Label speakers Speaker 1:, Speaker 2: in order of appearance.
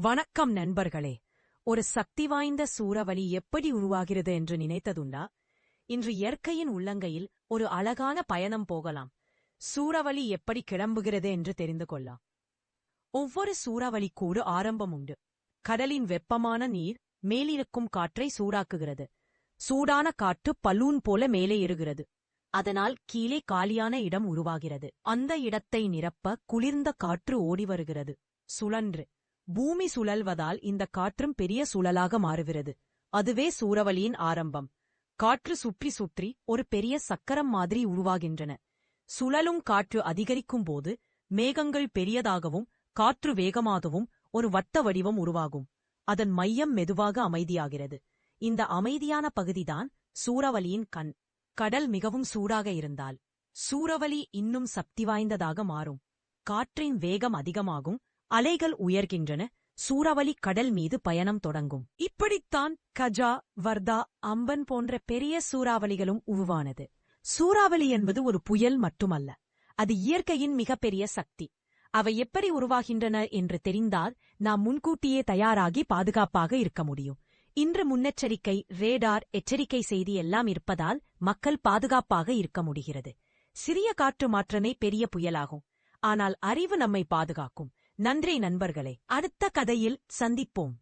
Speaker 1: வணக்கம் நண்பர்களே. ஒரு சக்தி வாய்ந்த சூறாவளி எப்படி உருவாகிறது என்று நினைத்ததுண்டா? இன்று இயற்கையின் உள்ளங்கையில் ஒரு அழகான பயணம் போகலாம். சூறாவளி எப்படி கிளம்புகிறது என்று தெரிந்து கொள்ளலாம். ஒவ்வொரு சூறாவளிக்கு ஒரு ஆரம்பம் உண்டு. கடலின் வெப்பமான நீர் மேலிருக்கும் காற்றை சூடாக்குகிறது. சூடான காற்று பலூன் போல மேலே ஏறுகிறது. அதனால் கீழே காலியான இடம் உருவாகிறது. அந்த இடத்தை நிரப்ப குளிர்ந்த காற்று ஓடி வருகிறது. சுழன்று பூமி சுழல்வதால் இந்த காற்றும் பெரிய சுழலாக மாறுகிறது. அதுவே சூறாவளியின் ஆரம்பம். காற்று சுற்றி சுற்றி ஒரு பெரிய சக்கரம் மாதிரி உருவாகின்றன. சுழலும் காற்று அதிகரிக்கும் போது மேகங்கள் பெரியதாகவும் காற்று வேகமாகவும் ஒரு வட்ட வடிவம் உருவாகும். அதன் மையம் மெதுவாக அமைதியாகிறது. இந்த அமைதியான பகுதிதான் சூறாவளியின் கண். கடல் மிகவும் சூடாக இருந்தால் சூறாவளி இன்னும் சக்தி வாய்ந்ததாக மாறும். காற்றின் வேகம் அதிகமாகும். அலைகள் உயர்கின்றன. சூறாவளி கடல் மீது பயணம் தொடங்கும். இப்படித்தான் கஜா, வர்தா, அம்பன் போன்ற பெரிய சூறாவளிகளும் உருவானது. சூறாவளி என்பது ஒரு புயல் மட்டுமல்ல, அது இயற்கையின் மிகப்பெரிய சக்தி. அவை எப்படி உருவாகின்றன என்று தெரிந்தால் நாம் முன்கூட்டியே தயாராகி பாதுகாப்பாக இருக்க முடியும். இன்று முன்னெச்சரிக்கை, ரேடார் எச்சரிக்கை செய்தி எல்லாம் இருப்பதால் மக்கள் பாதுகாப்பாக இருக்க முடிகிறது. சிறிய காற்று மாற்றமே பெரிய புயலாகும். ஆனால் அறிவு நம்மை பாதுகாக்கும். நன்றி நண்பர்களே. அடுத்த கதையில் சந்திப்போம்.